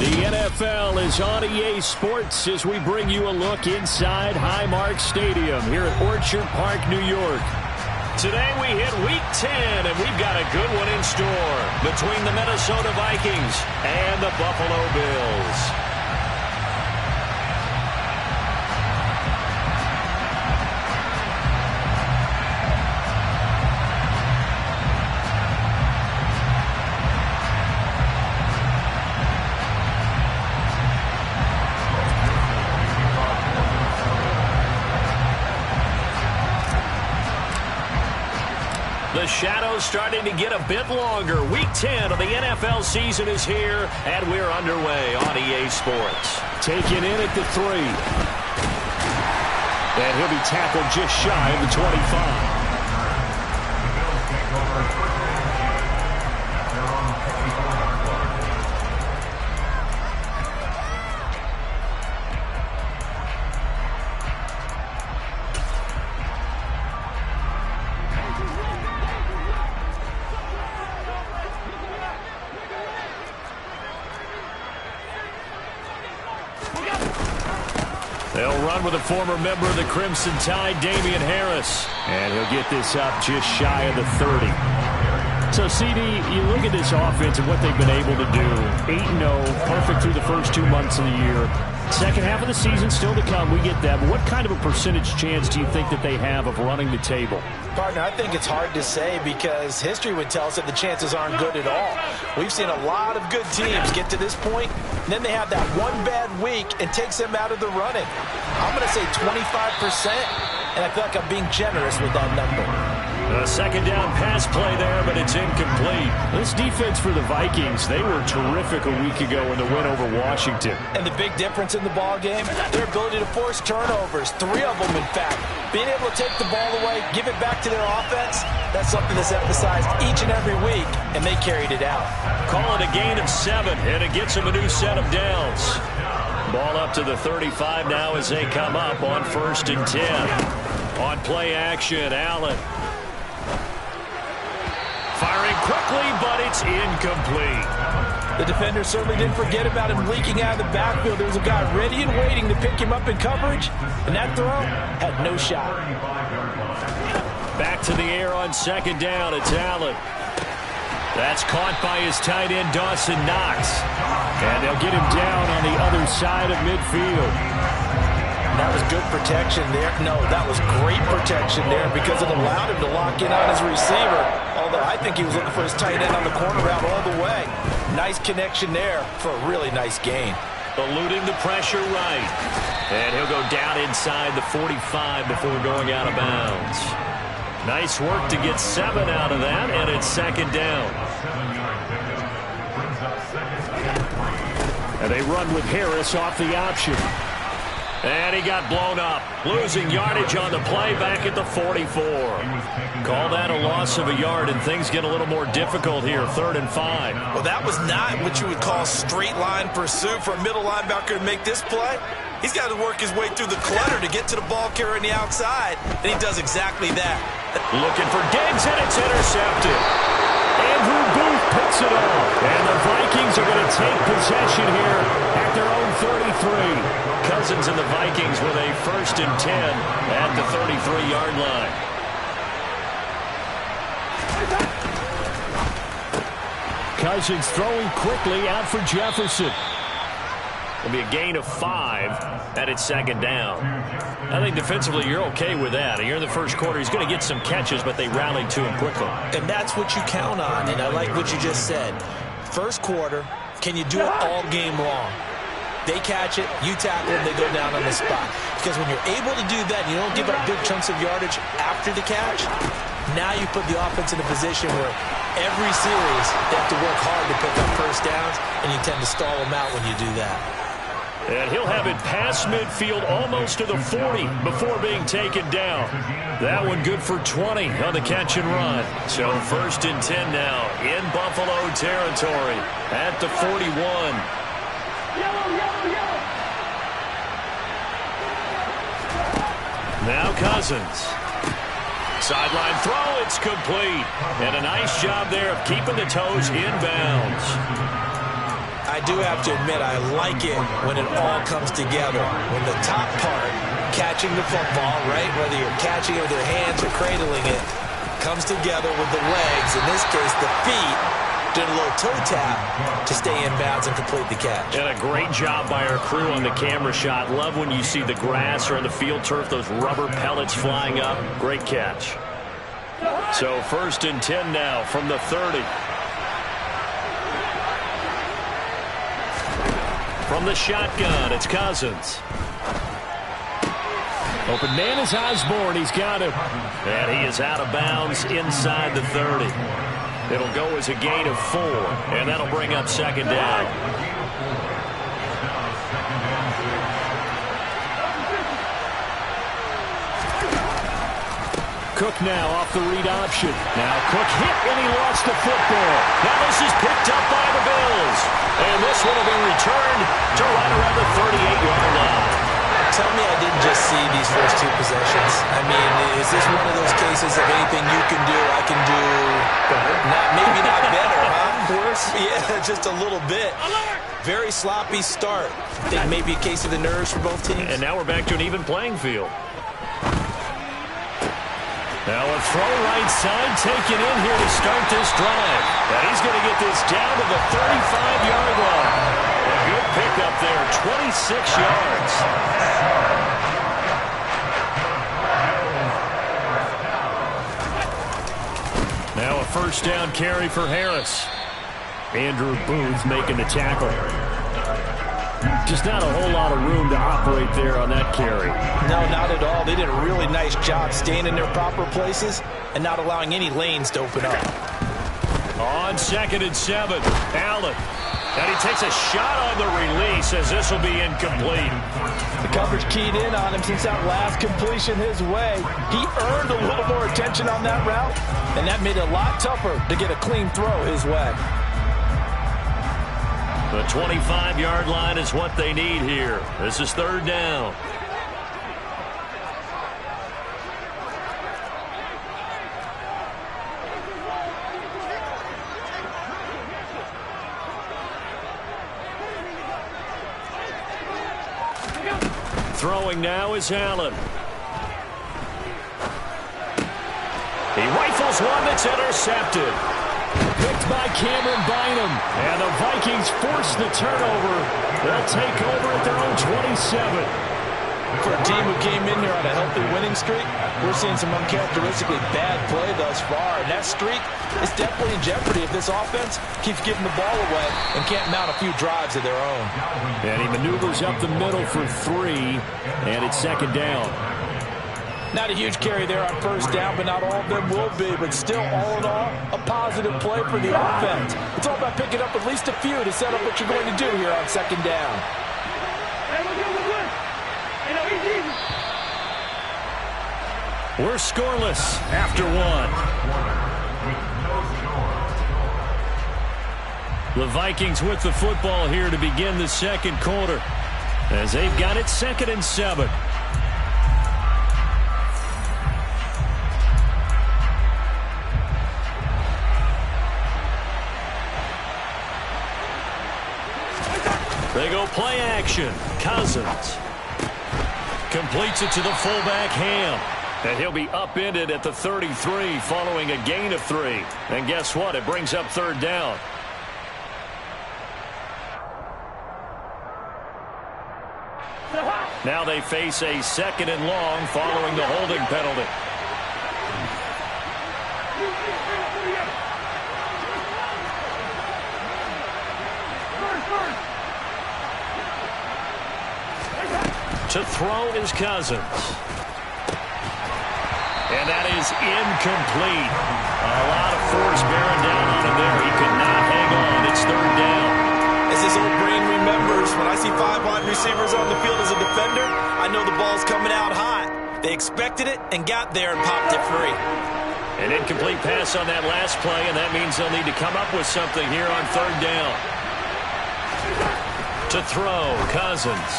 The NFL is on EA Sports as we bring you a look inside Highmark Stadium here at Orchard Park, New York. Today we hit Week 10, and we've got a good one in store between the Minnesota Vikings and the Buffalo Bills. The shadow's starting to get a bit longer. Week 10 of the NFL season is here, and we're underway on EA Sports. Taken in at the 3. And he'll be tackled just shy of the 25. They'll run with a former member of the Crimson Tide, Damian Harris. And he'll get this up just shy of the 30. So, CD, you look at this offense and what they've been able to do. 8-0, perfect through the first 2 months of the year. Second half of the season still to come. We get that. But what kind of a percentage chance do you think that they have of running the table? Partner, I think it's hard to say because history would tell us that the chances aren't good at all. We've seen a lot of good teams get to this point, and then they have that one bad week and takes them out of the running. I'm going to say 25%, and I feel like I'm being generous with that number. A second down pass play there, but it's incomplete. This defense for the Vikings, they were terrific a week ago in the win over Washington. And the big difference in the ball game, their ability to force turnovers, 3 of them in fact. Being able to take the ball away, give it back to their offense, that's something that's emphasized each and every week, and they carried it out. Call it a gain of 7, and it gets them a new set of downs. Ball up to the 35 now as they come up on 1st and 10. On play action, Allen. Firing quickly, but it's incomplete. The defender certainly didn't forget about him leaking out of the backfield. There was a guy ready and waiting to pick him up in coverage, and that throw had no shot. Back to the air on 2nd down. It's Allen. That's caught by his tight end, Dawson Knox. And they'll get him down on the other side of midfield. That was good protection there. No, that was great protection there because it allowed him to lock in on his receiver. Although I think he was looking for his tight end on the corner route all the way. Nice connection there for a really nice gain. Eluding the pressure right. And he'll go down inside the 45 before going out of bounds. Nice work to get 7 out of that, and it's 2nd down. And they run with Harris off the option. And he got blown up, losing yardage on the play back at the 44. Call that a loss of a yard, and things get a little more difficult here, 3rd and 5. Well, that was not what you would call straight line pursuit for a middle linebacker to make this play. He's got to work his way through the clutter to get to the ball carrier on the outside, and he does exactly that. Looking for Diggs, and it's intercepted. Andrew Booth picks it off, and the Vikings are going to take possession here at their own 33. Cousins and the Vikings with a 1st and 10 at the 33-yard line. Cousins throwing quickly out for Jefferson. It'll be a gain of 5, and it's 2nd down. I think defensively you're okay with that. Here in the first quarter, he's going to get some catches, but they rallied to him quickly. And that's what you count on, and I like what you just said. First quarter, can you do it all game long? They catch it, you tackle them, they go down on the spot. Because when you're able to do that, and you don't give up big chunks of yardage after the catch, now you put the offense in a position where every series they have to work hard to pick up 1st downs, and you tend to stall them out when you do that. And he'll have it past midfield almost to the 40 before being taken down. That one good for 20 on the catch and run. So 1st and 10 now in Buffalo territory at the 41. Now Cousins. Sideline throw, it's complete. And a nice job there of keeping the toes inbounds. I I do have to admit, I like it when it all comes together. When the top part, catching the football, right, whether you're catching it with your hands or cradling it, comes together with the legs, in this case the feet, doing a little toe tap to stay in bounds and complete the catch. And a great job by our crew on the camera shot. Love when you see the grass or the field turf, those rubber pellets flying up. Great catch. So 1st and 10 now from the 30. From the shotgun, it's Cousins. Open man is Osborne. He's got him. And he is out of bounds inside the 30. It'll go as a gain of 4, and that'll bring up 2nd down. Cook now off the read option. Now Cook hit, and he lost the football. Now this is picked up by the Bills. And this one will be returned to right around the 38-yard line. Tell me I didn't just see these first 2 possessions. I mean, is this one of those cases of anything you can do, I can do better? Maybe not better, huh? Worse? Yeah, just a little bit. Very sloppy start. Think maybe a case of the nerves for both teams. And now we're back to an even playing field. Now a throw right side taken in here to start this drive. And he's going to get this down to the 35-yard line. A good pickup there, 26 yards. Now a 1st down carry for Harris. Andrew Booth making the tackle. Just not a whole lot of room to operate there on that carry. No, not at all. They did a really nice job staying in their proper places and not allowing any lanes to open up. On 2nd and 7, Allen. And he takes a shot on the release as this will be incomplete. The coverage keyed in on him since that last completion his way. He earned a little more attention on that route, and that made it a lot tougher to get a clean throw his way. The 25-yard line is what they need here. This is 3rd down. Throwing now is Allen. He rifles one that's intercepted. Picked by Cameron Bynum. And the Vikings force the turnover. They'll take over at their own 27. For a team who came in here on a healthy winning streak, we're seeing some uncharacteristically bad play thus far. And that streak is definitely in jeopardy if this offense keeps giving the ball away and can't mount a few drives of their own. And he maneuvers up the middle for 3, and it's 2nd down. Not a huge carry there on 1st down, but not all of them will be. But still, all in all, a positive play for the offense. It's all about picking up at least a few to set up what you're going to do here on 2nd down. We're scoreless after 1. The Vikings with the football here to begin the 2nd quarter, as they've got it 2nd and 7. They go play action. Cousins completes it to the fullback Ham. And he'll be upended at the 33 following a gain of 3. And guess what? It brings up 3rd down. Now they face a 2nd and long following the holding penalty. To throw is Cousins. And that is incomplete. A lot of force bearing down on him there. He could not hang on. It's 3rd down. As his old brain remembers, when I see 5 wide receivers on the field as a defender, I know the ball's coming out hot. They expected it and got there and popped it free. An incomplete pass on that last play, and that means they'll need to come up with something here on 3rd down. To throw, Cousins.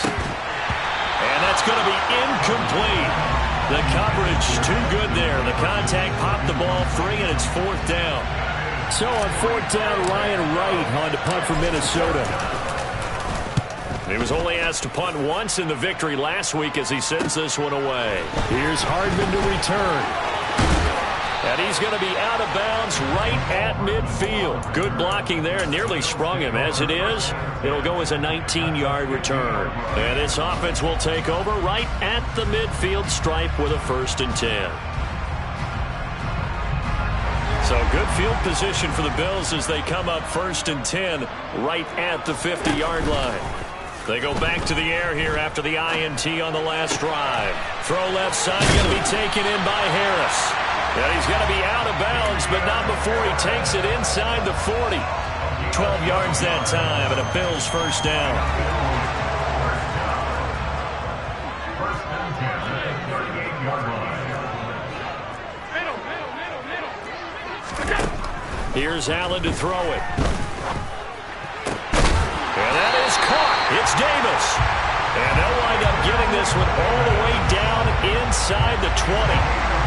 And that's going to be incomplete. The coverage too good there. The contact popped the ball free, and it's 4th down. So on 4th down, Ryan Wright on to punt for Minnesota. He was only asked to punt once in the victory last week as he sends this one away. Here's Hardman to return. And he's going to be out of bounds right at midfield. Good blocking there. Nearly sprung him. As it is, it'll go as a 19-yard return. And this offense will take over right at the midfield stripe with a 1st and 10. So good field position for the Bills as they come up 1st and 10 right at the 50-yard line. They go back to the air here after the INT on the last drive. Throw left side, going to be taken in by Harris. And he's going to be out of bounds, but not before he takes it inside the 40. 12 yards that time, and a Bills 1st down. Here's Allen to throw it. And that is caught. It's Davis. And they'll wind up getting this one all the way down inside the 20.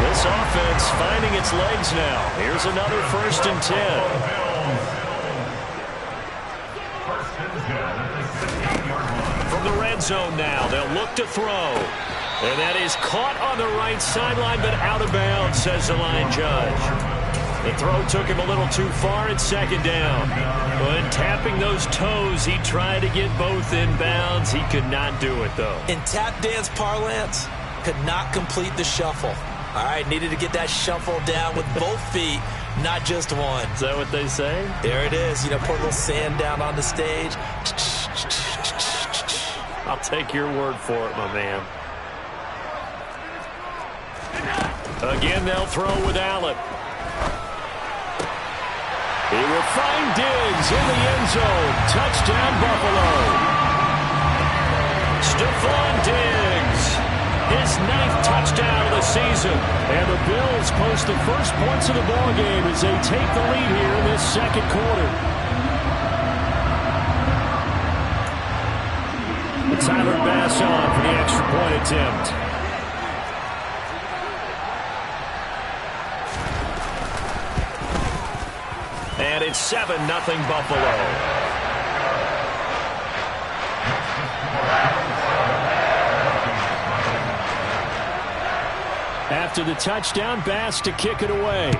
This offense finding its legs now. Here's another 1st and 10. From the red zone now, they'll look to throw. And that is caught on the right sideline, but out of bounds, says the line judge. The throw took him a little too far at 2nd down. When tapping those toes, he tried to get both in bounds. He could not do it, though. In tap dance parlance, could not complete the shuffle. All right, needed to get that shuffle down with both feet, not just one. Is that what they say? There it is. You know, put a little sand down on the stage. I'll take your word for it, my man. Again, they'll throw with Allen. He will find Diggs in the end zone. Touchdown, Buffalo. Stephon Diggs. His 9th touchdown of the season. And the Bills post the first points of the ballgame as they take the lead here in this 2nd quarter. Tyler Bass on for the extra point attempt. And it's 7-0 Buffalo. After the touchdown, Bass to kick it away.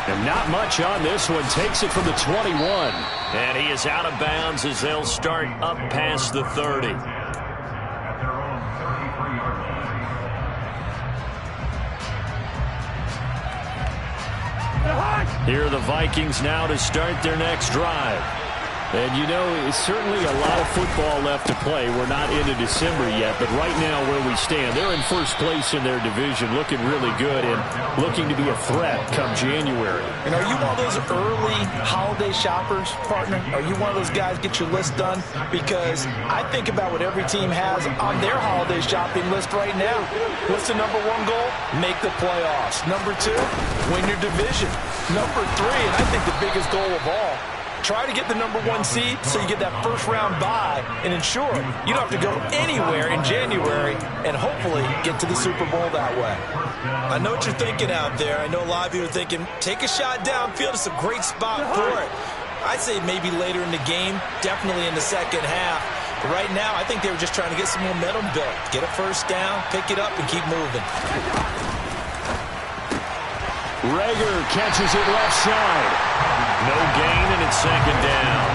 And not much on this one. Takes it from the 21. And he is out of bounds as they'll start up past the 30. Here are the Vikings now to start their next drive. And, you know, it's certainly a lot of football left to play. We're not into December yet, but right now where we stand, they're in 1st place in their division, looking really good and looking to be a threat come January. And are you one of those early holiday shoppers, partner? Are you one of those guys get your list done? Because I think about what every team has on their holiday shopping list right now. What's the number 1 goal? Make the playoffs. Number 2, win your division. Number 3, and I think the biggest goal of all, try to get the number 1 seed so you get that 1st round bye and ensure you don't have to go anywhere in January and hopefully get to the Super Bowl that way. I know what you're thinking out there. I know a lot of you are thinking, take a shot downfield. It's a great spot for it. I'd say maybe later in the game, definitely in the 2nd half. But right now, I think they were just trying to get some momentum built. Get a 1st down, pick it up, and keep moving. Rager catches it left side. No gain, and it's 2nd down.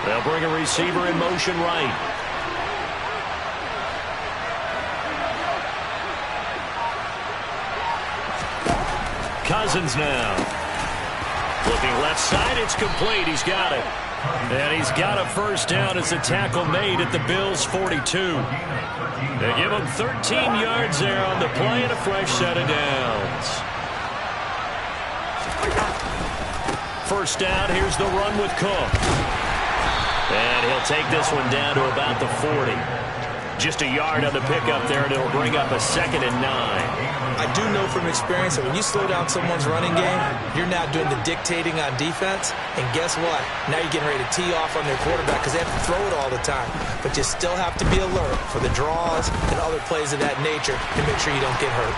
They'll bring a receiver in motion right. Cousins now. Looking left side, it's complete. He's got it. And he's got a 1st down as a tackle made at the Bills' 42. They give him 13 yards there on the play and a fresh set of downs. 1st down, here's the run with Cook. And he'll take this one down to about the 40. Just a yard on the pickup there, and it'll bring up a 2nd and 9. I do know from experience that when you slow down someone's running game, you're now doing the dictating on defense. And guess what? Now you're getting ready to tee off on their quarterback because they have to throw it all the time. But you still have to be alert for the draws and other plays of that nature to make sure you don't get hurt.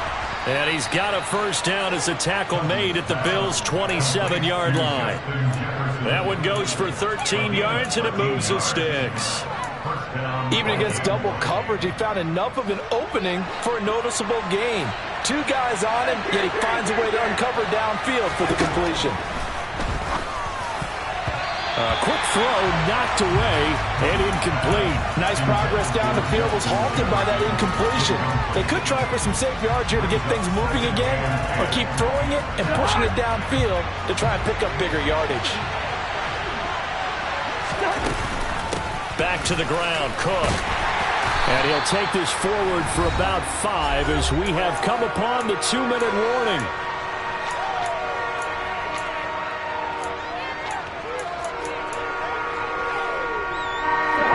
And he's got a first down as a tackle made at the Bills' 27-yard line. That one goes for 13 yards, and it moves the sticks. Even against double coverage, he found enough of an opening for a noticeable gain. 2 guys on him, yet he finds a way to uncover downfield for the completion. A quick throw knocked away and incomplete. Nice progress down the field was halted by that incompletion. They could try for some safe yards here to get things moving again, or keep throwing it and pushing it downfield to try and pick up bigger yardage. Back to the ground, Cook. And he'll take this forward for about 5 as we have come upon the 2-minute warning.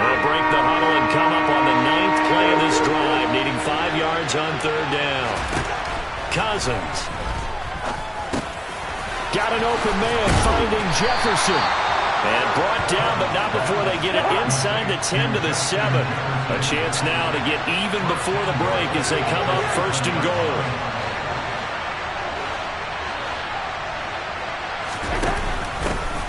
They'll break the huddle and come up on the 9th play of this drive, needing 5 yards on 3rd down. Cousins. Got an open man, finding Jefferson. And brought down, but not before they get it inside the 10 to the 7. A chance now to get even before the break as they come up 1st and goal.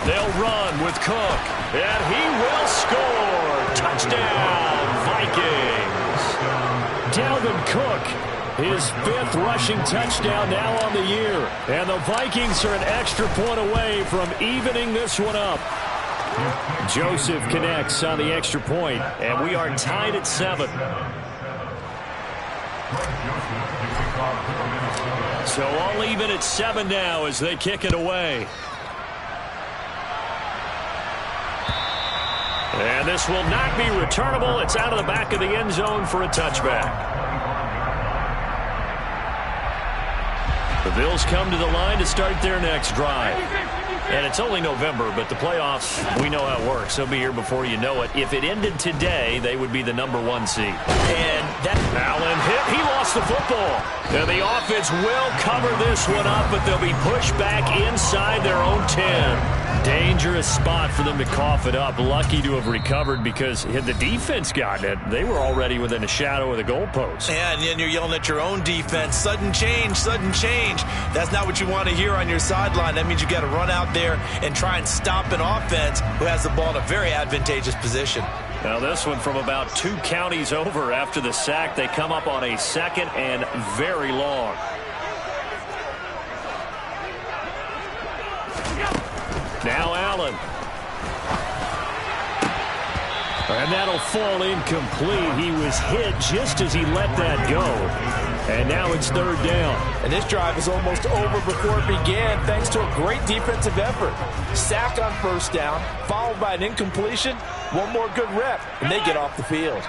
They'll run with Cook, and he will score. Touchdown, Vikings. Dalvin Cook, his 5th rushing touchdown now on the year. And the Vikings are an extra point away from evening this one up. Joseph connects on the extra point, and we are tied at 7. So all even at 7 now as they kick it away. And this will not be returnable. It's out of the back of the end zone for a touchback. The Bills come to the line to start their next drive. And it's only November, but the playoffs, we know how it works. They'll be here before you know it. If it ended today, they would be the #1 seed. And that Allen hit. He lost the football. And the offense will cover this one up, but they'll be pushed back inside their own 10. Dangerous spot for them to cough it up. Lucky to have recovered because had the defense gotten it, they were already within a shadow of the goalpost. Yeah, and then you're yelling at your own defense. Sudden change, sudden change. That's not what you want to hear on your sideline. That means you got to run out there and try and stop an offense who has the ball in a very advantageous position. Now this one from about 2 counties over after the sack. They come up on a 2nd and very long. Now Allen. And that'll fall incomplete. He was hit just as he let that go. And now it's 3rd down. And this drive is almost over before it began thanks to a great defensive effort. Sack on 1st down, followed by an incompletion. One more good rep, and they get off the field.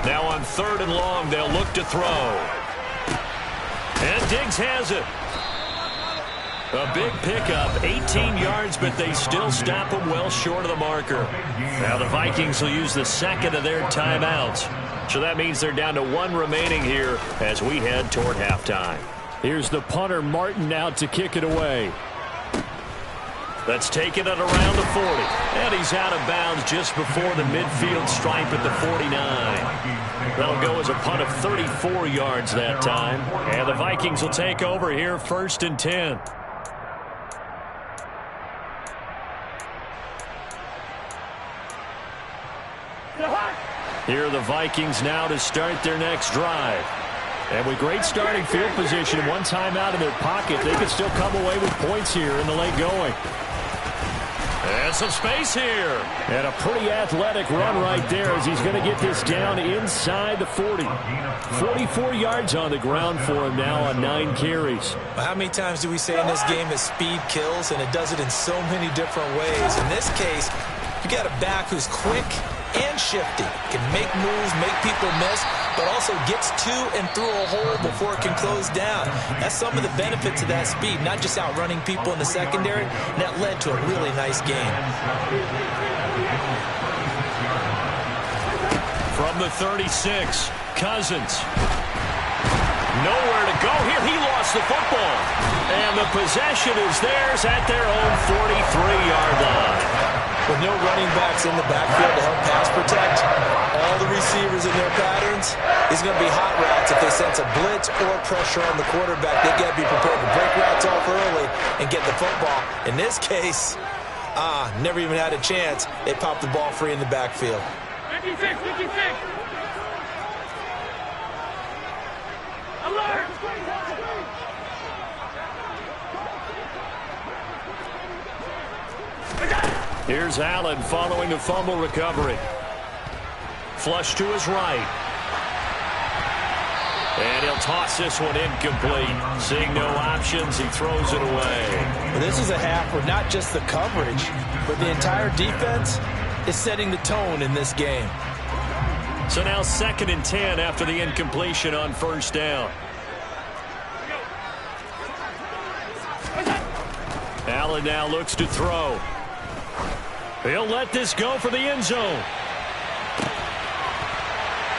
Now on 3rd and long, they'll look to throw. And Diggs has it. A big pickup, 18 yards, but they still stop him well short of the marker. Now the Vikings will use the 2nd of their timeouts. So that means they're down to 1 remaining here as we head toward halftime. Here's the punter, Martin, out to kick it away. Let's take it at around the 40. And he's out of bounds just before the midfield stripe at the 49. That'll go as a punt of 34 yards that time. And the Vikings will take over here 1st and 10. Here are the Vikings now to start their next drive. And with great starting field position, one timeout in their pocket, they could still come away with points here in the late going. And some space here. And a pretty athletic run right there as he's going to get this down inside the 40. 44 yards on the ground for him now on 9 carries. How many times do we say in this game that speed kills, and it does it in so many different ways? In this case, you got a back who's quick and shifty, can make moves, make people miss, but also gets to and through a hole before it can close down. That's some of the benefits of that speed, not just outrunning people in the secondary, and that led to a really nice game. From the 36, Cousins. Nowhere to go here. He lost the football. And the possession is theirs at their own 43-yard line. With no running backs in the backfield to help pass protect, all the receivers in their patterns, it's going to be hot routes if they sense a blitz or pressure on the quarterback. They got to be prepared to break routes off early and get the football. In this case, never even had a chance. They popped the ball free in the backfield. 56, 56. Alert! Here's Allen following the fumble recovery. Flush to his right. And he'll toss this one incomplete. Seeing no options, he throws it away. Well, this is a half where not just the coverage, but the entire defense is setting the tone in this game. So now 2nd and 10 after the incompletion on first down. Allen now looks to throw. He'll let this go for the end zone.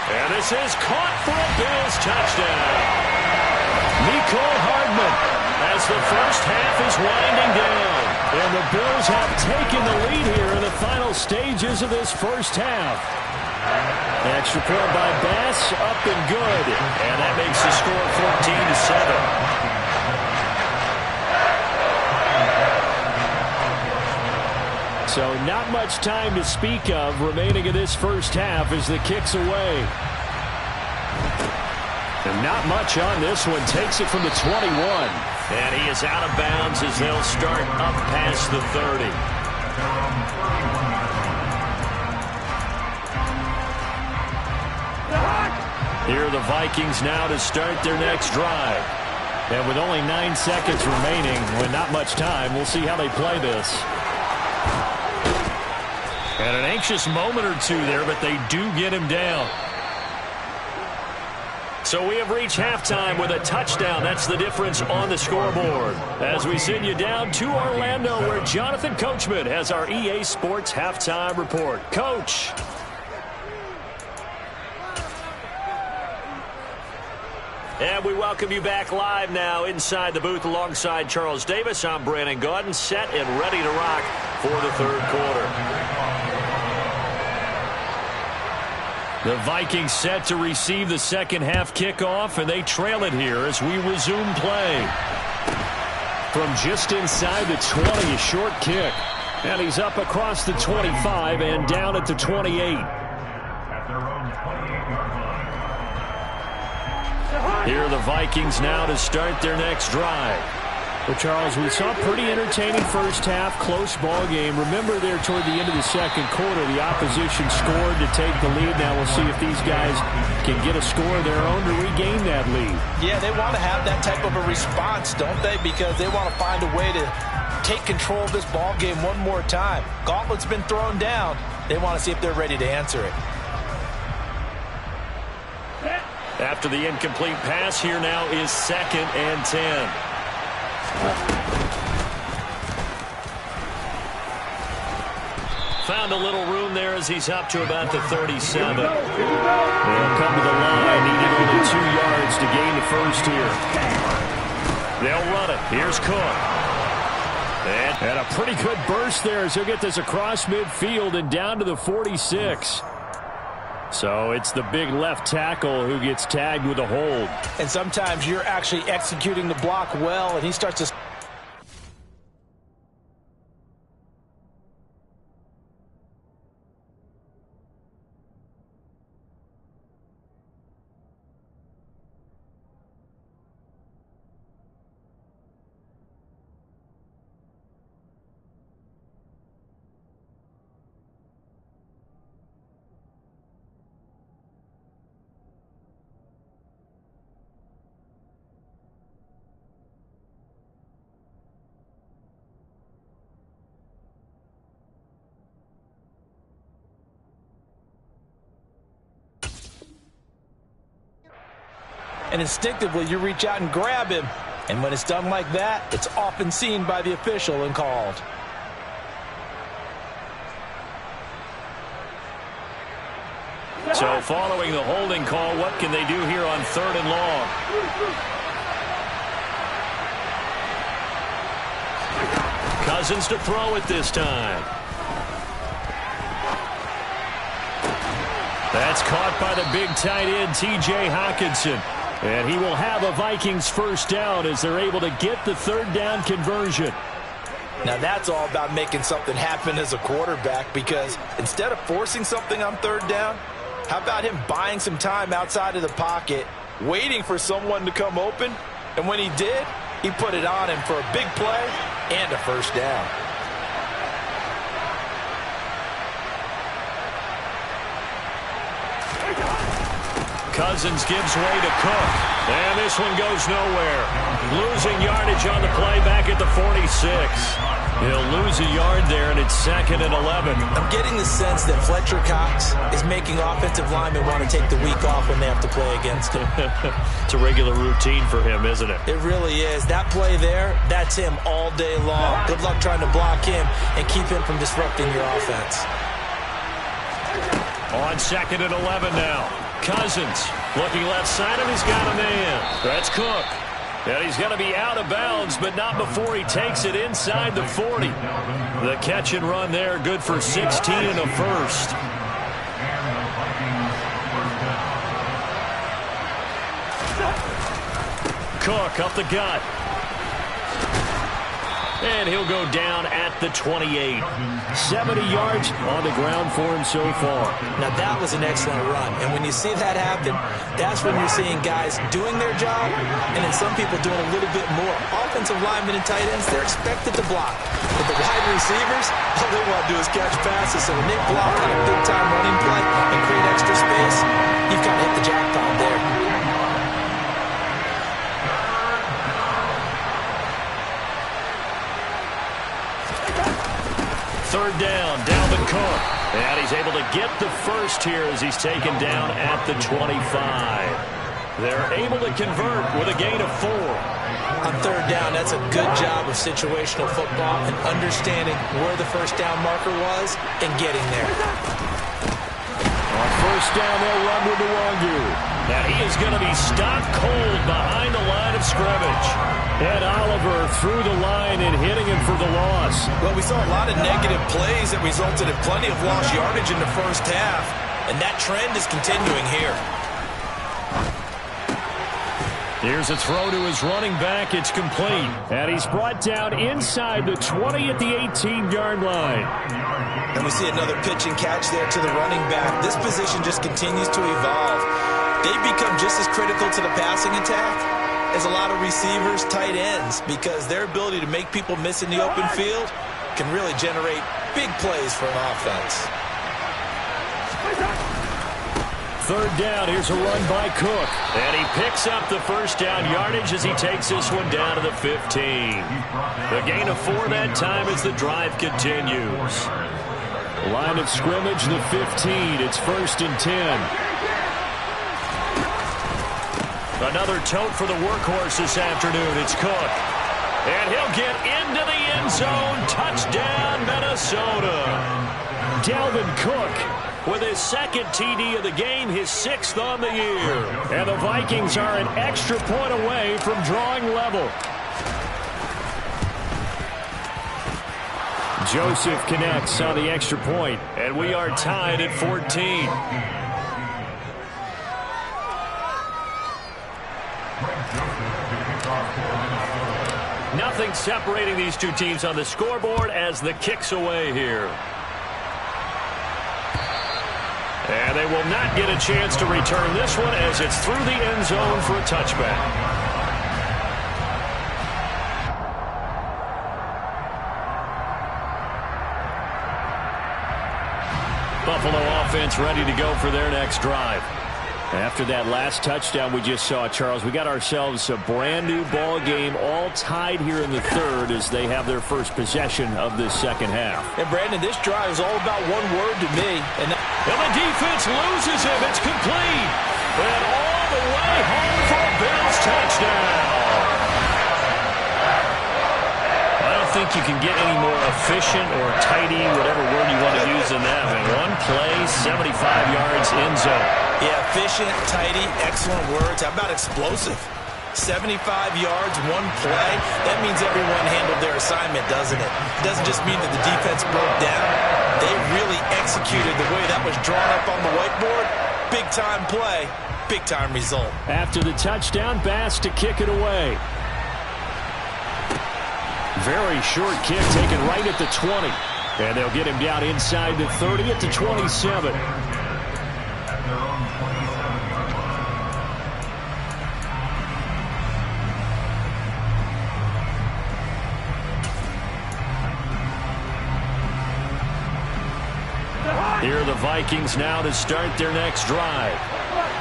And this is caught for a Bills touchdown. Mecole Hardman as the first half is winding down. And the Bills have taken the lead here in the final stages of this first half. Extra point by Bass, up and good. And that makes the score 14-7. So not much time to speak of remaining in this first half as the kick's away. And not much on this one. Takes it from the 21. And he is out of bounds as they'll start up past the 30. Here are the Vikings now to start their next drive. And with only 9 seconds remaining, with not much time, we'll see how they play this. And an anxious moment or two there, but they do get him down. So we have reached halftime with a touchdown. That's the difference on the scoreboard. As we send you down to Orlando, where Jonathan Coachman has our EA Sports halftime report. Coach. And we welcome you back live now inside the booth alongside Charles Davis. I'm Brandon Gaudin, set and ready to rock for the third quarter. The Vikings set to receive the second half kickoff, and they trail it here as we resume play. From just inside the 20, a short kick. And he's up across the 25 and down at the 28. Here are the Vikings now to start their next drive. Well, Charles, we saw a pretty entertaining first half, close ball game. Remember there toward the end of the second quarter, the opposition scored to take the lead. Now we'll see if these guys can get a score of their own to regain that lead. Yeah, they want to have that type of a response, don't they? Because they want to find a way to take control of this ball game one more time. Gauntlet's been thrown down. They want to see if they're ready to answer it. After the incomplete pass, here now is 2nd and 10. Found a little room there as he's up to about the 37. They'll come to the line, needing only 2 yards to gain the first here. They'll run it. Here's Cook. And a pretty good burst there as he'll get this across midfield and down to the 46. So it's the big left tackle who gets tagged with a hold. And sometimes you're actually executing the block well, and he starts to... and instinctively you reach out and grab him. And when it's done like that, it's often seen by the official and called. So following the holding call, what can they do here on 3rd and long? Cousins to throw it this time. That's caught by the big tight end, T.J. Hockenson. And he will have a Vikings first down as they're able to get the 3rd down conversion. Now that's all about making something happen as a quarterback, because instead of forcing something on 3rd down, how about him buying some time outside of the pocket, waiting for someone to come open, and when he did, he put it on him for a big play and a first down. Cousins gives way to Cook. And this one goes nowhere. Losing yardage on the play back at the 46. He'll lose a yard there, and it's 2nd and 11. I'm getting the sense that Fletcher Cox is making offensive linemen want to take the week off when they have to play against him. It's a regular routine for him, isn't it? It really is. That play there, that's him all day long. Good luck trying to block him and keep him from disrupting your offense. On 2nd and 11 now. Cousins looking left side, and he's got a man. That's Cook. And he's going to be out of bounds, but not before he takes it inside the 40. The catch and run there, good for 16 and a first. Cook up the gut. And he'll go down at the 28. 70 yards on the ground for him so far. Now that was an excellent run. And when you see that happen, that's when you're seeing guys doing their job and then some people doing a little bit more. Offensive linemen and tight ends, they're expected to block. But the wide receivers, all they want to do is catch passes. So when they block on a big-time running play and create extra space, you've got to hit the jackpot there. 3rd down, Dalvin Cook. And he's able to get the first here as he's taken down at the 25. They're able to convert with a gain of 4. On 3rd down, that's a good job of situational football and understanding where the first down marker was and getting there. On 1st down, they'll run with Nwangu. Now he is going to be stopped cold behind the line of scrimmage. And Oliver through the line and hitting him for the loss. Well, we saw a lot of negative plays that resulted in plenty of lost yardage in the first half. And that trend is continuing here. Here's a throw to his running back. It's complete. And he's brought down inside the 20 at the 18-yard line. And we see another pitch and catch there to the running back. This position just continues to evolve. They've become just as critical to the passing attack as a lot of receivers, tight ends, because their ability to make people miss in the open field can really generate big plays for an offense. 3rd down, here's a run by Cook. And he picks up the first down yardage as he takes this one down to the 15. The gain of 4 that time as the drive continues. Line of scrimmage, the 15. It's 1st and 10. Another tote for the workhorse this afternoon. It's Cook. And he'll get into the end zone. Touchdown, Minnesota. Dalvin Cook with his 2nd TD of the game, his 6th on the year. And the Vikings are an extra point away from drawing level. Joseph connects on the extra point, and we are tied at 14. Nothing separating these two teams on the scoreboard as the kick's away here. And they will not get a chance to return this one as it's through the end zone for a touchback. Buffalo offense ready to go for their next drive. After that last touchdown we just saw, Charles, we got ourselves a brand new ball game, all tied here in the 3rd as they have their first possession of this 2nd half. And Brandon, this drive is all about one word to me. And the defense loses him. It's complete. And all the way home for a think you can get any more efficient or tidy, whatever word you want to use in that. I mean, one play, 75 yards, end zone. Yeah, efficient, tidy, excellent words. How about explosive? 75 yards, one play. That means everyone handled their assignment, doesn't it? It doesn't just mean that the defense broke down. They really executed the way that was drawn up on the whiteboard. Big-time play, big-time result. After the touchdown, Bass to kick it away. Very short kick taken right at the 20. And they'll get him down inside the 30 at the 27. Here are the Vikings now to start their next drive.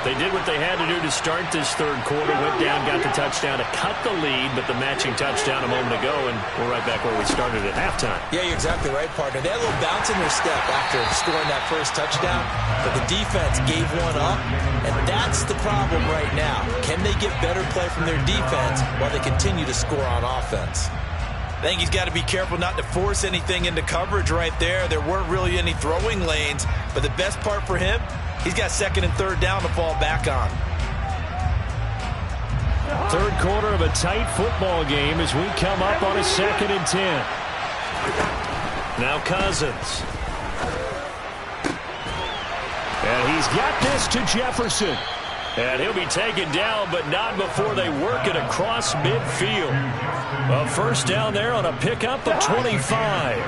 They did what they had to do to start this third quarter. Went down, got the touchdown to cut the lead, but the matching touchdown a moment ago, and we're right back where we started at halftime. Yeah, you're exactly right, partner. They had a little bounce in their step after scoring that first touchdown, but the defense gave one up, and that's the problem right now. Can they get better play from their defense while they continue to score on offense? I think he's got to be careful not to force anything into coverage right there. There weren't really any throwing lanes, but the best part for him, he's got second and third down to fall back on. Third quarter of a tight football game as we come up on a 2nd and 10. Now Cousins. And he's got this to Jefferson. And he'll be taken down, but not before they work it across midfield. A first down there on a pickup of 25.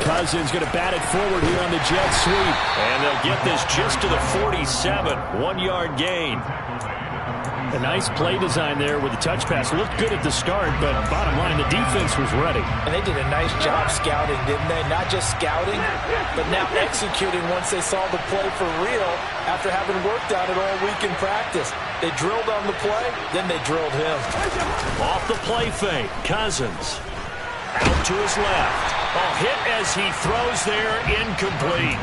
Cousins going to bat it forward here on the jet sweep. And they'll get this just to the 47. 1-yard gain. A nice play design there with the touch pass. Looked good at the start, but bottom line, the defense was ready. And they did a nice job scouting, didn't they? Not just scouting, but now executing once they saw the play for real after having worked on it all week in practice. They drilled on the play, then they drilled him. Off the play fake, Cousins. Out to his left. Oh, hit as he throws there, incomplete.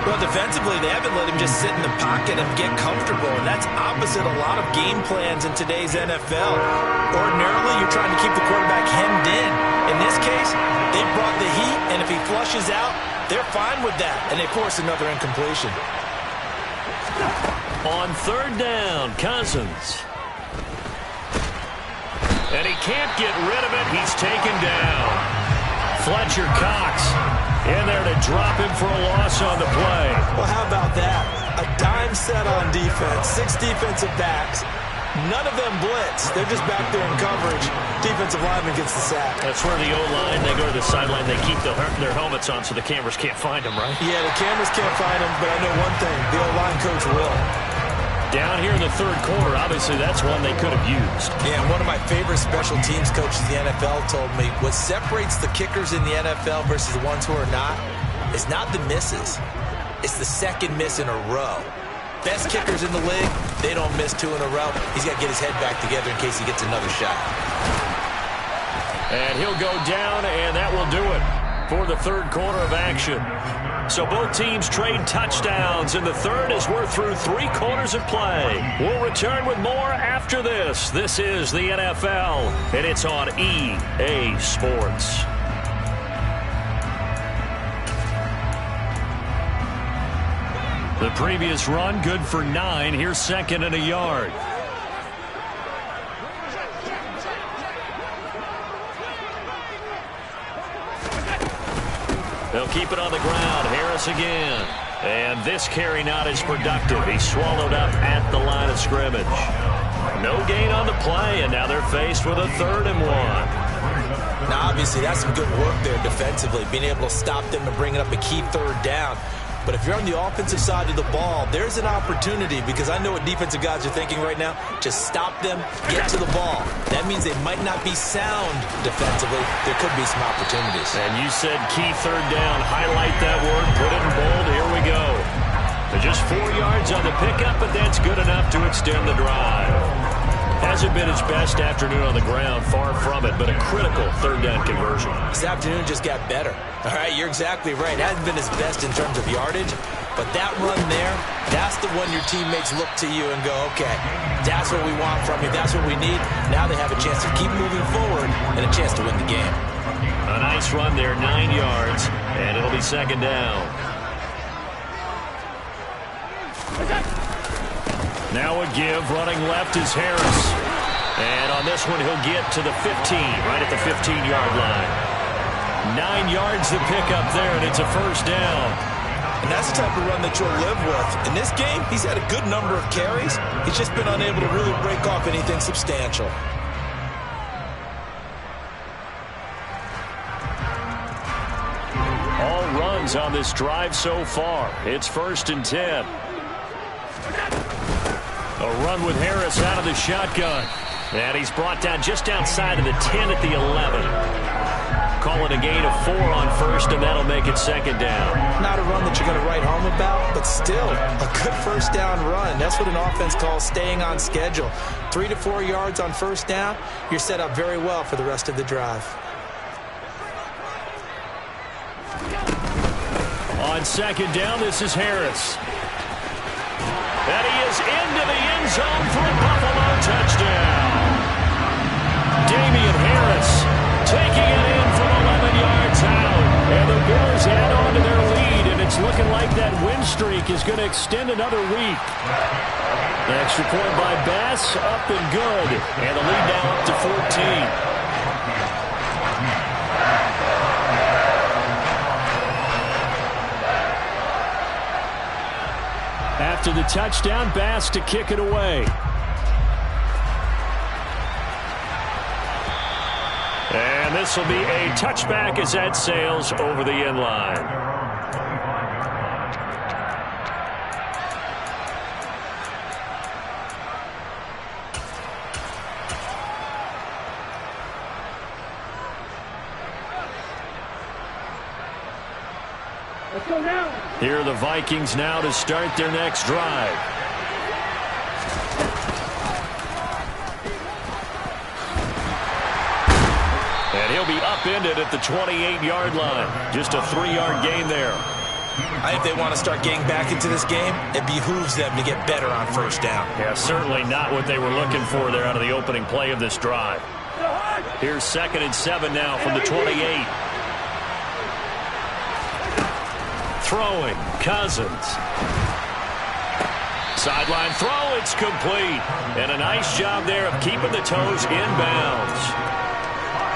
Well, defensively, they haven't let him just sit in the pocket and get comfortable, and that's opposite a lot of game plans in today's NFL. Ordinarily, you're trying to keep the quarterback hemmed in. In this case, they brought the heat, and if he flushes out, they're fine with that, and they force another incompletion. On third down, Cousins. And he can't get rid of it. He's taken down. Fletcher Cox in there to drop him for a loss on the play. Well, how about that? A dime set on defense. 6 defensive backs. None of them blitz. They're just back there in coverage. Defensive lineman gets the sack. That's where the O-line, they go to the sideline, they keep their helmets on so the cameras can't find them, right? Yeah, the cameras can't find them, but I know one thing. The O-line coach will. Down here in the third quarter, obviously that's one they could have used. Yeah, and one of my favorite special teams coaches in the NFL told me what separates the kickers in the NFL versus the ones who are not is not the misses. It's the second miss in a row. Best kickers in the league, they don't miss 2 in a row. He's got to get his head back together in case he gets another shot. And he'll go down, and that will do it for the third quarter of action. So both teams trade touchdowns in the third as we're through 3 quarters of play. We'll return with more after this. This is the NFL, and it's on EA Sports. The previous run, good for 9. Here's 2nd and a yard. They'll keep it on the ground. Harris again. And this carry not as productive. He's swallowed up at the line of scrimmage. No gain on the play, and now they're faced with a 3rd and 1. Now, obviously, that's some good work there defensively, being able to stop them and bringing up a key 3rd down. But if you're on the offensive side of the ball, there's an opportunity, because I know what defensive guys are thinking right now. Just stop them, get to the ball. That means they might not be sound defensively. There could be some opportunities. And you said key 3rd down. Highlight that word. Put it in bold. Here we go. Just 4 yards on the pickup, but that's good enough to extend the drive. Hasn't been his best afternoon on the ground, far from it, but a critical third down conversion. This afternoon just got better. All right, you're exactly right. It hasn't been his best in terms of yardage, but that run there, that's the one your teammates look to you and go, okay, that's what we want from you. That's what we need. Now they have a chance to keep moving forward and a chance to win the game. A nice run there, 9 yards, and it'll be second down. Now a give, running left is Harris. And on this one, he'll get to the 15, right at the 15-yard line. 9 yards to pick up there, and it's a first down. And that's the type of run that you'll live with. In this game, he's had a good number of carries. He's just been unable to really break off anything substantial. All runs on this drive so far. It's 1st and 10. A run with Harris out of the shotgun. And he's brought down just outside of the 10 at the 11. Call it a gain of 4 on 1st, and that'll make it second down. Not a run that you're going to write home about, but still a good first down run. That's what an offense calls staying on schedule. 3 to 4 yards on first down, you're set up very well for the rest of the drive. On second down, this is Harris. And he is into the end zone for a Buffalo touchdown. Damian Harris taking it in from 11 yards out. And the Bears add on to their lead, and it's looking like that win streak is going to extend another week. The extra point by Bass, up and good. And the lead now up to 14. After the touchdown, Bass to kick it away. And this will be a touchback as that sails over the end line. Let's go now. Here are the Vikings now to start their next drive. And he'll be upended at the 28-yard line. Just a 3-yard gain there. I think they want to start getting back into this game. It behooves them to get better on first down. Yeah, certainly not what they were looking for there out of the opening play of this drive. Here's 2nd and 7 now from the 28. Throwing, Cousins. Sideline throw, it's complete. And a nice job there of keeping the toes inbounds.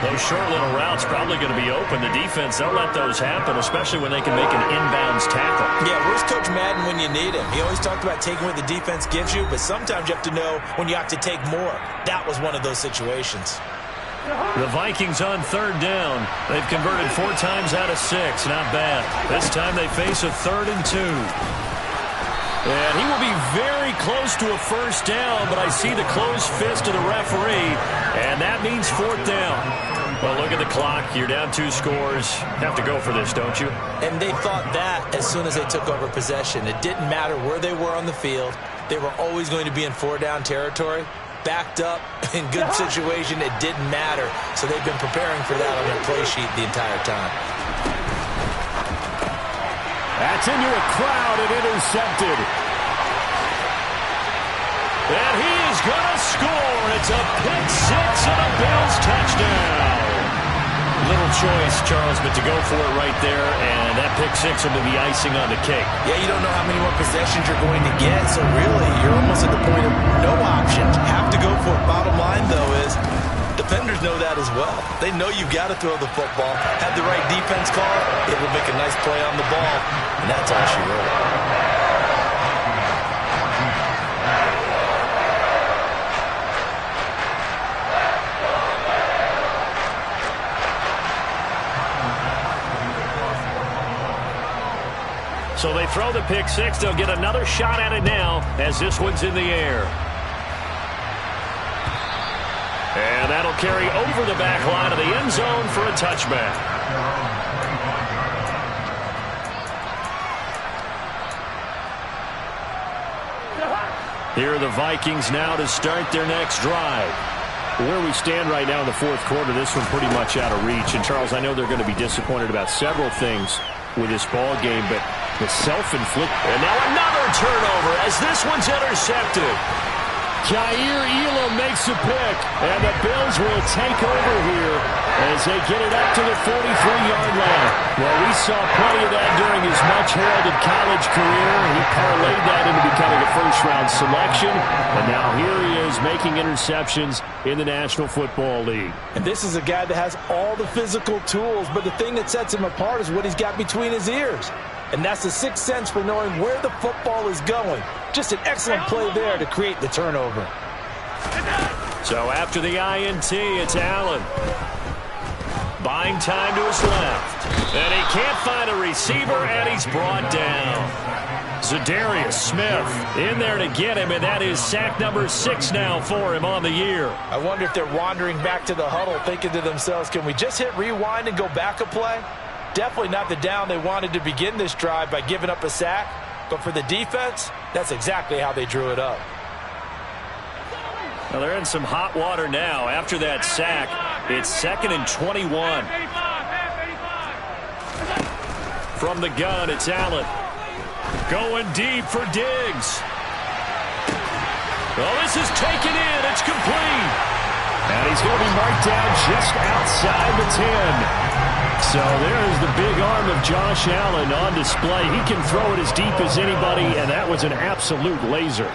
Those short little routes probably going to be open. The defense, they'll let those happen, especially when they can make an inbounds tackle. Yeah, where's Coach Madden when you need him? He always talked about taking what the defense gives you, but sometimes you have to know when you have to take more. That was one of those situations. The Vikings on 3rd down. They've converted 4 times out of 6. Not bad. This time they face a 3rd and 2. And he will be very close to a first down, but I see the closed fist of the referee, and that means 4th down. Well, look at the clock. You're down 2 scores. Have to go for this, don't you? And they thought that as soon as they took over possession. It didn't matter where they were on the field. They were always going to be in 4-down territory. Backed up, in good situation, it didn't matter. So they've been preparing for that on their play sheet the entire time. That's into a crowd and intercepted. And he is going to score. It's a pick 6 and a Bills touchdown. Little choice, Charles, but to go for it right there, and that pick 6 will be the icing on the cake. Yeah, you don't know how many more possessions you're going to get, so really, you're almost at the point of no options. Have to go for it. Bottom line, though, is defenders know that as well. They know you've got to throw the football. Have the right defense call, it will make a nice play on the ball, and that's all she wrote. So they throw the pick 6. They'll get another shot at it now as this one's in the air. And that'll carry over the back line of the end zone for a touchback. Here are the Vikings now to start their next drive. Where we stand right now in the fourth quarter, this one pretty much out of reach. And, Charles, I know they're going to be disappointed about several things with this ball game, but the self-inflicted. And now another turnover as this one's intercepted. Kaiir Elam makes a pick, and the Bills will take over here as they get it up to the 43-yard line. Well, we saw plenty of that during his much-heralded college career. He parlayed that into becoming a first-round selection, and now here he is making interceptions in the National Football League. And this is a guy that has all the physical tools, but the thing that sets him apart is what he's got between his ears. And that's the sixth sense for knowing where the football is going. Just an excellent play there to create the turnover. So after the INT, it's Allen. Buying time to his left. And he can't find a receiver, and he's brought down. Za'Darius Smith in there to get him, and that is sack number 6 now for him on the year. I wonder if they're wandering back to the huddle thinking to themselves, can we just hit rewind and go back a play? Definitely not the down they wanted to begin this drive by giving up a sack. But for the defense, that's exactly how they drew it up. Well, they're in some hot water now. After that sack, it's 2nd and 21. From the gun, it's Allen. Going deep for Diggs. Oh, this is taken in. It's complete. And he's going to be marked down just outside the 10. So there's the big arm of Josh Allen on display. He can throw it as deep as anybody, and that was an absolute laser.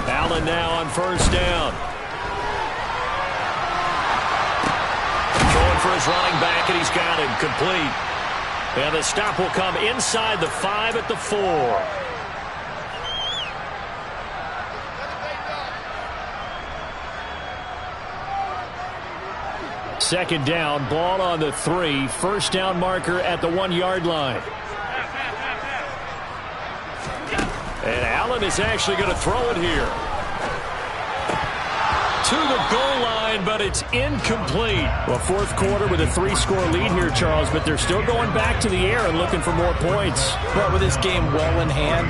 Allen now on first down. Throwing for his running back, and he's got him complete. And the stop will come inside the 5 at the 4. Second down, ball on the 3. First down marker at the 1-yard line. And Allen is actually going to throw it here. To the goal line, but it's incomplete. Well, fourth quarter with a 3-score lead here, Charles, but they're still going back to the air and looking for more points. Well, with this game well in hand,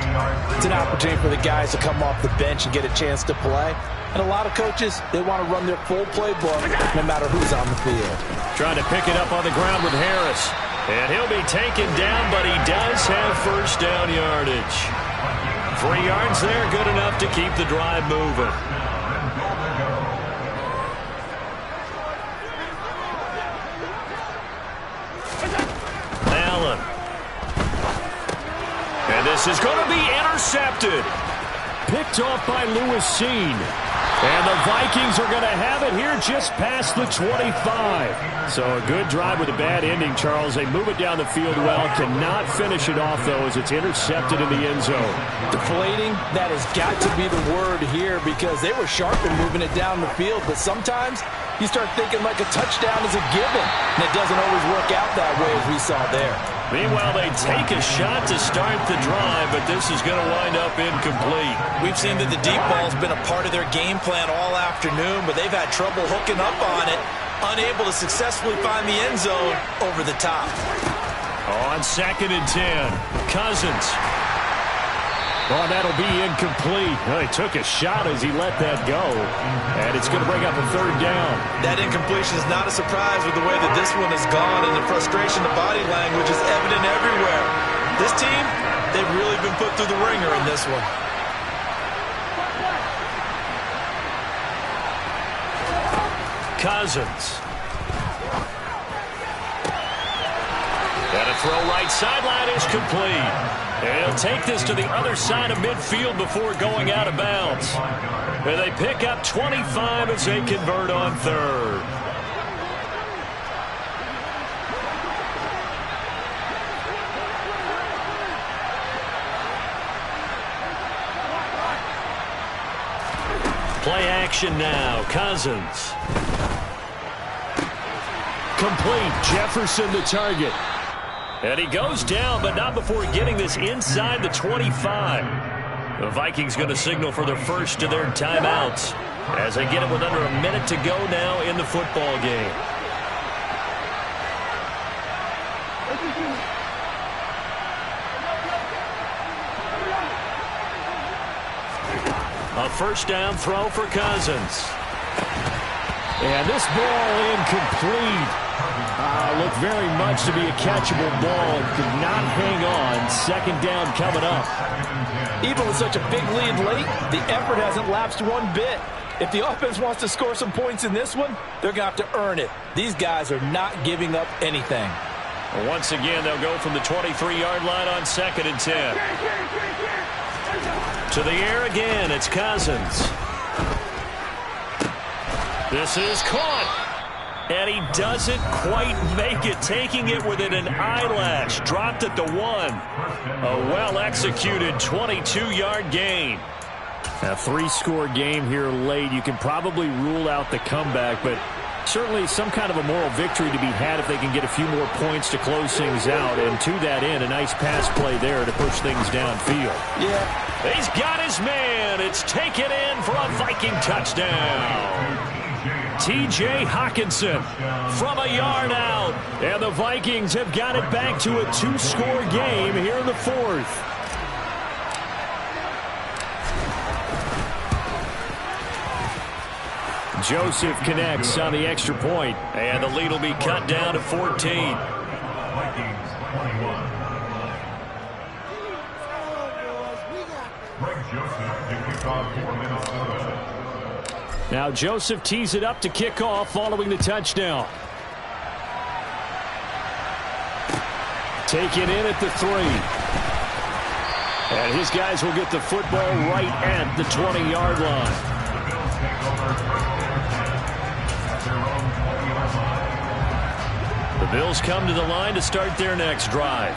it's an opportunity for the guys to come off the bench and get a chance to play. And a lot of coaches, they want to run their full playbook no matter who's on the field. Trying to pick it up on the ground with Harris. And he'll be taken down, but he does have first down yardage. 3 yards there, good enough to keep the drive moving. Allen. And this is going to be intercepted. Picked off by Lewis Seen. And the Vikings are going to have it here just past the 25. So a good drive with a bad ending, Charles. They move it down the field well. Cannot finish it off, though, as it's intercepted in the end zone. Deflating, that has got to be the word here because they were sharp in moving it down the field. But sometimes you start thinking like a touchdown is a given. And it doesn't always work out that way as we saw there. Meanwhile, they take a shot to start the drive, but this is going to wind up incomplete. We've seen that the deep ball's been a part of their game plan all afternoon, but they've had trouble hooking up on it, unable to successfully find the end zone over the top. On 2nd and 10, Cousins. Oh, that'll be incomplete. Well, he took a shot as he let that go, and it's going to bring up a 3rd down. That incompletion is not a surprise with the way that this one has gone, and the frustration, the body language is evident everywhere. This team, they've really been put through the ringer in this one. Cousins. And a throw right sideline is complete. And he'll take this to the other side of midfield before going out of bounds. And they pick up 25 as they convert on 3rd. Play action now. Cousins. Complete. Jefferson the target. And he goes down, but not before getting this inside the 25. The Vikings going to signal for the first of their timeouts as they get it with under a minute to go now in the football game. A first down throw for Cousins. And this ball incomplete. Looked very much to be a catchable ball. Could not hang on. Second down coming up. Even with such a big lead late, the effort hasn't lapsed one bit. If the offense wants to score some points in this one, they're going to have to earn it. These guys are not giving up anything. Well, once again, they'll go from the 23-yard line on 2nd and 10. To the air again, it's Cousins. This is caught. And he doesn't quite make it, taking it within an eyelash. Dropped at the 1. A well-executed 22-yard gain. A 3-score game here late. You can probably rule out the comeback, but certainly some kind of a moral victory to be had if they can get a few more points to close things out. And to that end, a nice pass play there to push things downfield. Yeah. He's got his man. It's taken in for a Viking touchdown. T.J. Hawkinson from a yard out. And the Vikings have got it back to a 2-score game here in the 4th. Joseph connects on the extra point, and the lead will be cut down to 14. Vikings 21. Greg Joseph to kick off for Minnesota. Now Joseph tees it up to kick off following the touchdown. Taken in at the 3. And his guys will get the football right at the 20-yard line. The Bills come to the line to start their next drive.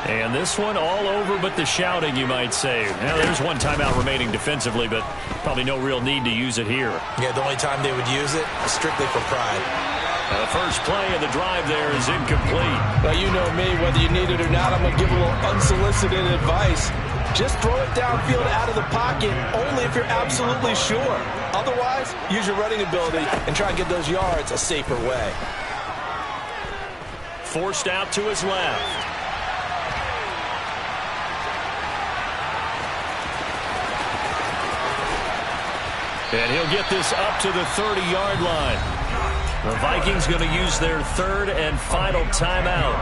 And this one all over but the shouting, you might say. Now, there's one timeout remaining defensively, but probably no real need to use it here. Yeah, the only time they would use it is strictly for pride. Now, the first play of the drive there is incomplete. Well, you know me, whether you need it or not, I'm going to give a little unsolicited advice. Just throw it downfield out of the pocket only if you're absolutely sure. Otherwise, use your running ability and try and get those yards a safer way. Forced out to his left. And he'll get this up to the 30-yard line. The Vikings going to use their 3rd and final timeout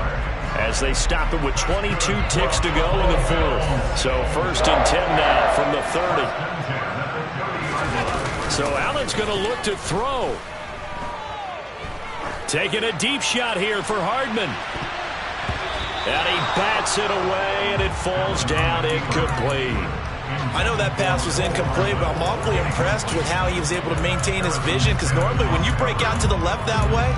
as they stop it with 22 ticks to go in the 4th. So 1st and 10 now from the 30. So Allen's going to look to throw. Taking a deep shot here for Hardman. And he bats it away, and it falls down incomplete. I know that pass was incomplete, but I'm awfully impressed with how he was able to maintain his vision, because normally when you break out to the left that way,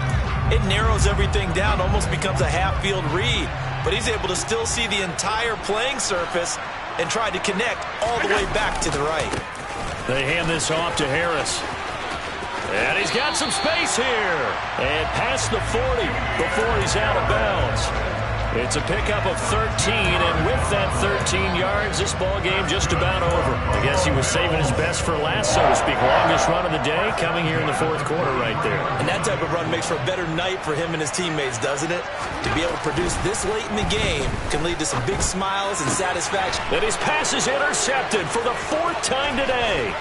it narrows everything down, almost becomes a half-field read. But he's able to still see the entire playing surface and try to connect all the way back to the right. They hand this off to Harris. And he's got some space here. And past the 40 before he's out of bounds. It's a pickup of 13, and with that 13 yards, this ball game just about over. I guess he was saving his best for last, so to speak. Longest run of the day coming here in the 4th quarter right there. And that type of run makes for a better night for him and his teammates, doesn't it? To be able to produce this late in the game can lead to some big smiles and satisfaction. And his pass is intercepted for the 4th time today.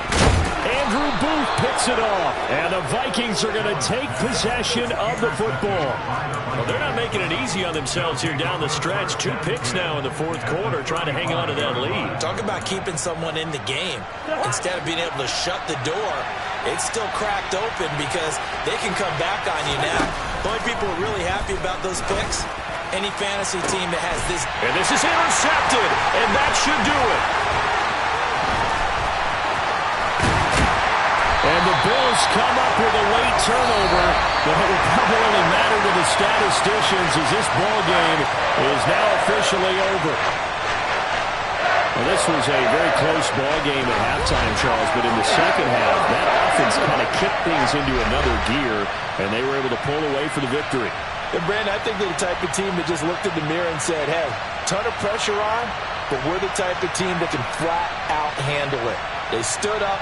Andrew Booth picks it off, and the Vikings are going to take possession of the football. Well, they're not making it easy on themselves here down the stretch. 2 picks now in the 4th quarter, trying to hang on to that lead. Talk about keeping someone in the game. Instead of being able to shut the door, it's still cracked open because they can come back on you now. The only people who are really happy about those picks, any fantasy team that has this. And this is intercepted, and that should do it. And the Bills come up with a late turnover, but it will probably only matter to the statisticians as this ball game is now officially over. Well, this was a very close ball game at halftime, Charles, but in the second half, that offense kind of kicked things into another gear, and they were able to pull away for the victory. And Brandon, I think they're the type of team that just looked in the mirror and said, hey, ton of pressure on, but we're the type of team that can flat out handle it. They stood up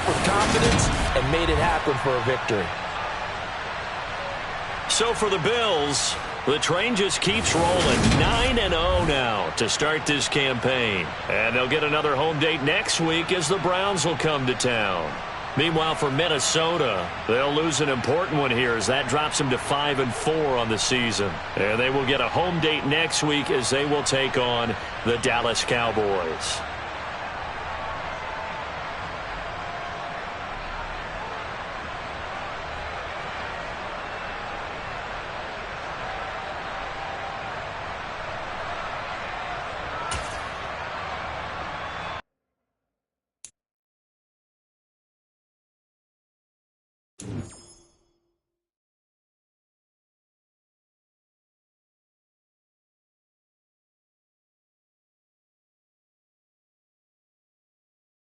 with confidence, and made it happen for a victory. So for the Bills, The train just keeps rolling. 9-0 now to start this campaign. And they'll get another home date next week as the Browns will come to town. Meanwhile, for Minnesota, they'll lose an important one here as that drops them to 5-4 on the season. And they will get a home date next week as they will take on the Dallas Cowboys.